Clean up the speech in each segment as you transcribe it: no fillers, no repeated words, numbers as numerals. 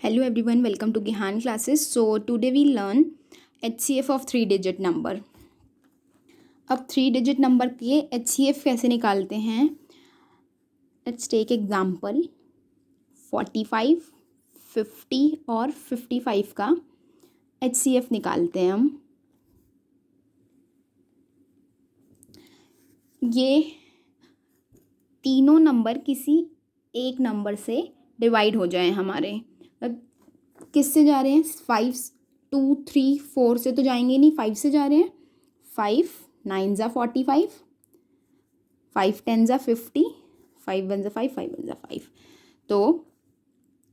Hello everyone, welcome to Gihan classes. So today we learn HCF of 3 digit number. अब 3 digit number के HCF कैसे निकालते हैं? Let's take example 45, 50 और 55 का HCF निकालते हैं हम. ये तीनों नंबर किसी एक नंबर से डिवाइड हो जाए हमारे. किससे जा रहे हैं? 5, 2, 3, 4 से तो जाएंगे नहीं, 5 से जा रहे हैं. 5 9 ज़ा 45, 5 10 ज़ा 50, 5 1 ज़ा 5, 5 1 ज़ा 5. तो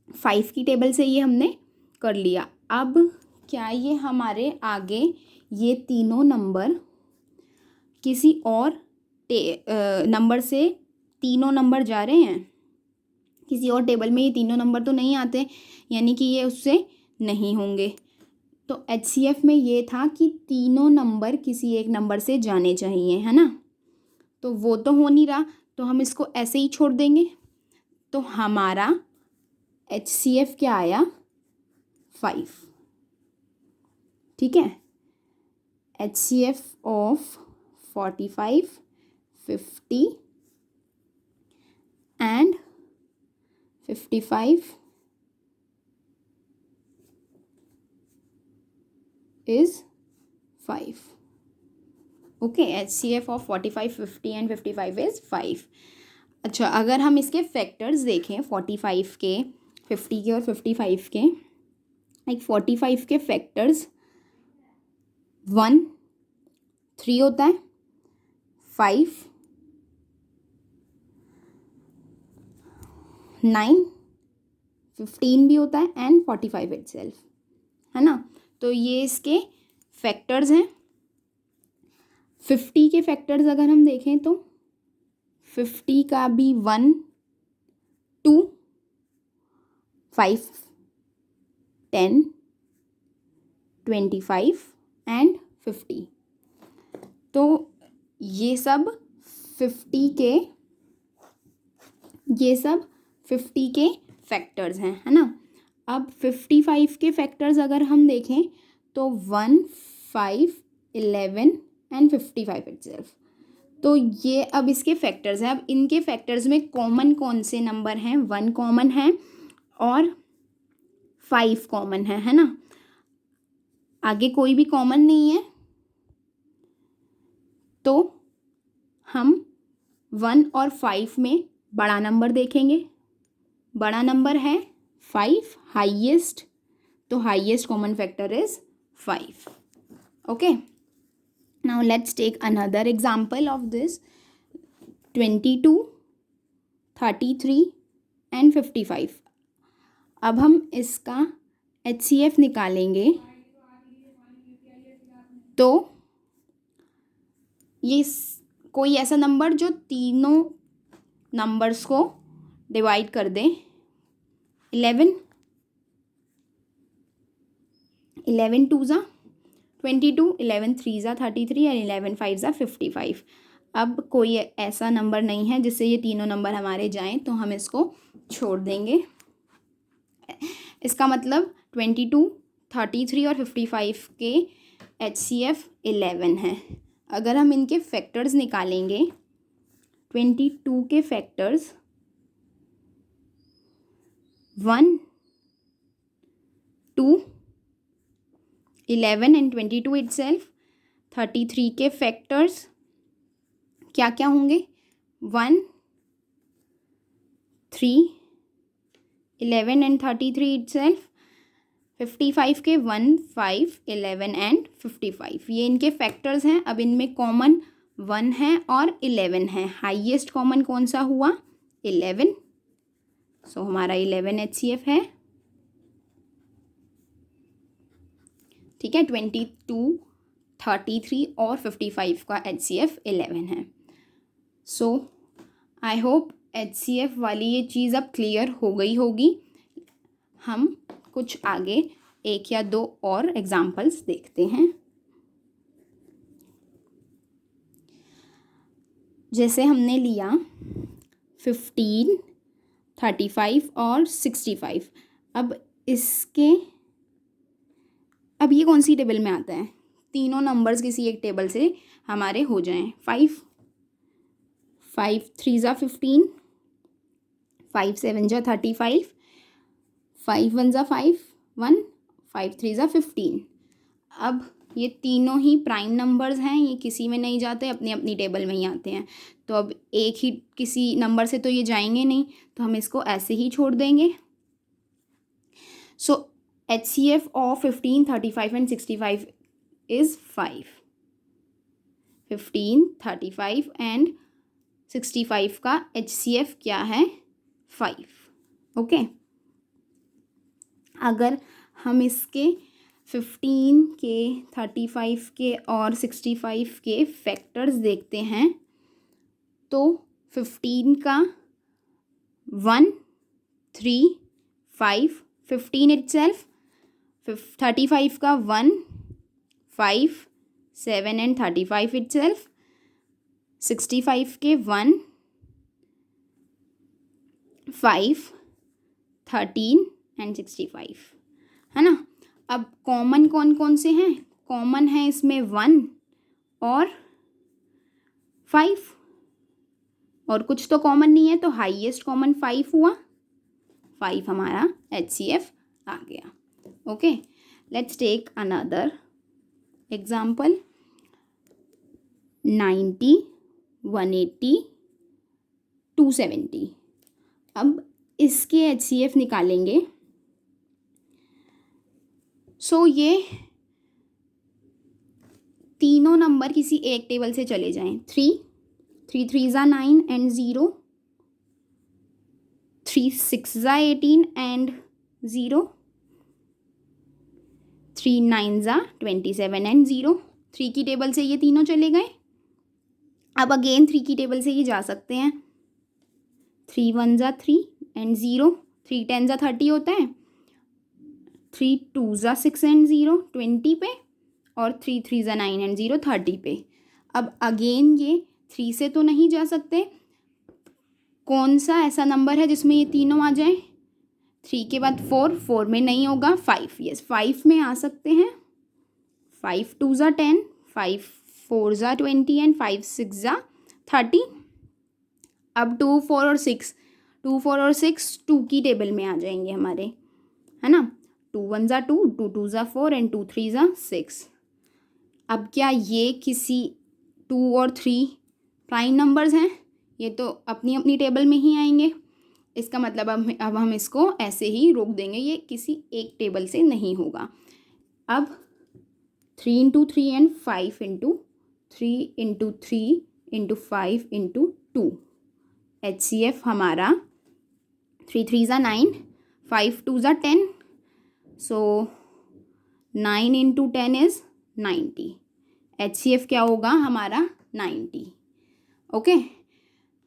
5 की टेबल से ये हमने कर लिया. अब क्या ये हमारे आगे ये तीनों नंबर किसी और नंबर से तीनों नंबर जा रहे हैं? किसी और टेबल में ये तीनों नंबर तो नहीं आते, यानी कि ये उससे नहीं होंगे. तो HCF में ये था कि तीनों नंबर किसी एक नंबर से जाने चाहिए, है ना. तो वो तो हो नहीं रहा, तो हम इसको ऐसे ही छोड़ देंगे. तो हमारा HCF क्या आया? 5. ठीक है. HCF of 45, 50 and 55 is 5. Okay, HCF of 45, 50 and 55 is 5. अच्छा, अगर हम इसके फैक्टर्स देखें 45 के, 50 के और 55 के, लाइक 45 के फैक्टर्स 1 3 होता है, 5 9 15 भी होता है एंड 45 इटसेल्फ, है ना. तो ये इसके फैक्टर्स हैं. 50 के फैक्टर्स अगर हम देखें तो 50 का भी 1 2 5 10 25 एंड 50. तो ये सब 50 के फैक्टर्स हैं, है ना. अब 55 के फैक्टर्स अगर हम देखें तो 1 5 11 एंड 55 इटसेल्फ. तो ये अब इसके फैक्टर्स हैं. अब इनके फैक्टर्स में कॉमन कौन से नंबर हैं? 1 कॉमन है और 5 कॉमन है ना. आगे कोई भी कॉमन नहीं है, तो हम 1 और 5 में बड़ा नंबर देखेंगे. बड़ा नंबर है 5, हाईएस्ट, तो highest common factor is 5. Okay, now let's take another example of this 22, 33 and 55. अब हम इसका HCF निकालेंगे. तो ये कोई ऐसा नंबर जो तीनों नंबर्स को डिवाइड कर दे. 11 2 ज़ा 22, 11 3 ज़ा 33 और 11 5 ज़ा 55. अब कोई ऐसा नंबर नहीं है जिससे ये तीनों नंबर हमारे जाएं, तो हम इसको छोड़ देंगे. इसका मतलब 22, 33 और 55 के HCF 11 है. अगर हम इनके फैक्टर्स निकालेंगे, 22 के फैक्टर्स 1 2 11 एंड 22 इटसेल्फ. 33 के फैक्टर्स क्या क्या होंगे? 1 3 11 एंड 33 इटसेल्फ. 55 के 1 5 11 एंड 55. ये इनके फैक्टर्स हैं. अब इनमें कॉमन 1 है और 11 है. हाईएस्ट कॉमन कौन सा हुआ? 11. सो हमारा 11 HCF है. ठीक है, 22, 33 और 55 का HCF 11 है. सो आई होप HCF वाली ये चीज़ अब क्लियर हो गई होगी. हम कुछ आगे 1 या 2 और एग्जाम्पल्स देखते हैं. जैसे हमने लिया 15, 35 और 65. अब इसके अब ये कौन सी टेबल में आता है, तीनों नंबर्स किसी एक टेबल से हमारे हो जाएं। 5 3 ज़ा 15, 5 7 ज़ा 35, 5 1 ज़ा 5 1, 5 3 ज़ा 15। अब ये तीनों ही प्राइम नंबर्स हैं, ये किसी में नहीं जाते, अपनी अपनी टेबल में ही आते हैं। तो अब एक ही किसी नंबर से तो ये जाएंगे नहीं, तो हम इसको ऐसे ही छोड़ देंगे। सो HCF of 15, 35 and 65 is 5। 15, 35 and 65 का HCF क्या है, 5। ओके, अगर हम इसके 15 के, 35 के और 65 के फैक्टर्स देखते हैं तो 15 का 1 3 5 15 itself, 35 का 1 5 7 एंड 35 itself, 65 के 1 5 13 एंड 65, है ना। अब कॉमन कौन कौन से हैं, कॉमन है इसमें 1 और 5, और कुछ तो कॉमन नहीं है, तो हाईएस्ट कॉमन 5 हुआ, 5 हमारा HCF आ गया। Okay, let's take another example. 90, 180, 270। अब इसके HCF निकालेंगे। सो ये तीनों नंबर किसी एक टेबल से चले जाएं। 3 3 ज़ा 9 एंड 0, 3 6 ज़ा 18 एंड 0, 3 9 ज़ा 27 एंड 0। 3 की टेबल से ये तीनों चले गए। अब अगेन 3 की टेबल से ये जा सकते हैं। 3 1 ज़ा 3 एंड 0, 3 10 ज़ा 30 होता है, 3 2 ज़ा 6 एंड 0 20 पे, और 3 3 ज़ा 9 एंड 0 30 पे। अब अगेन ये 3 से तो नहीं जा सकते, कौन सा ऐसा नंबर है जिसमें ये तीनों आ जाए। 3 के बाद 4, 4 में नहीं होगा, 5 यस 5 में आ सकते हैं। 5 2 ज़ा 10, 5 4 ज़ा 20 एंड 5 6 ज़ा 30। अब 2 4 और 6, 2 4 और 6 2 की टेबल में आ जाएंगे हमारे, है ना। 2 1 ज़ा 2, 2 2 ज़ा 4 एंड 2 3 ज़ा 6। अब क्या ये किसी 2 और 3 प्राइम नंबर्स हैं, ये तो अपनी अपनी टेबल में ही आएंगे। इसका मतलब अब हम इसको ऐसे ही रोक देंगे, ये किसी एक टेबल से नहीं होगा। अब 3 into 3 and 5 into 3 into 3 into 5 into 2, HCF हमारा 3 3 ज़ा 9, 5 2 ज़ा 10, सो 9 इंटू 10 इज़ 90। HCF क्या होगा हमारा 90। ओके,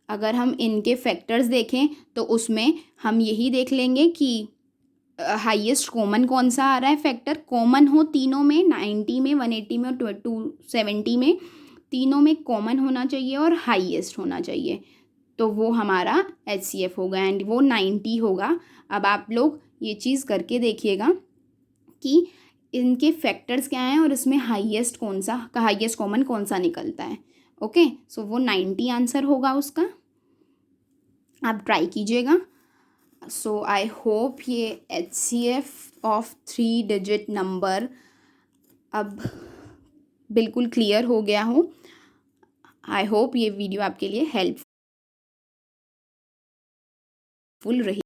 अगर हम इनके फैक्टर्स देखें तो उसमें हम यही देख लेंगे कि हाईएस्ट कॉमन कौन सा आ रहा है फैक्टर। कॉमन हो तीनों में, 90 में, 180 में और 270 में, तीनों में कॉमन होना चाहिए और हाईएस्ट होना चाहिए, तो वो हमारा HCF होगा एंड वो 90 होगा। अब आप लोग ये चीज़ करके देखिएगा कि इनके फैक्टर्स क्या हैं और इसमें हाईएस्ट कौन सा, हाईएस्ट कॉमन कौन सा निकलता है। ओके, सो वो 90 आंसर होगा उसका, आप ट्राई कीजिएगा। सो आई होप ये HCF ऑफ 3 डिजिट नंबर अब बिल्कुल क्लियर हो गया हो। आई होप ये वीडियो आपके लिए हेल्पफुल रही।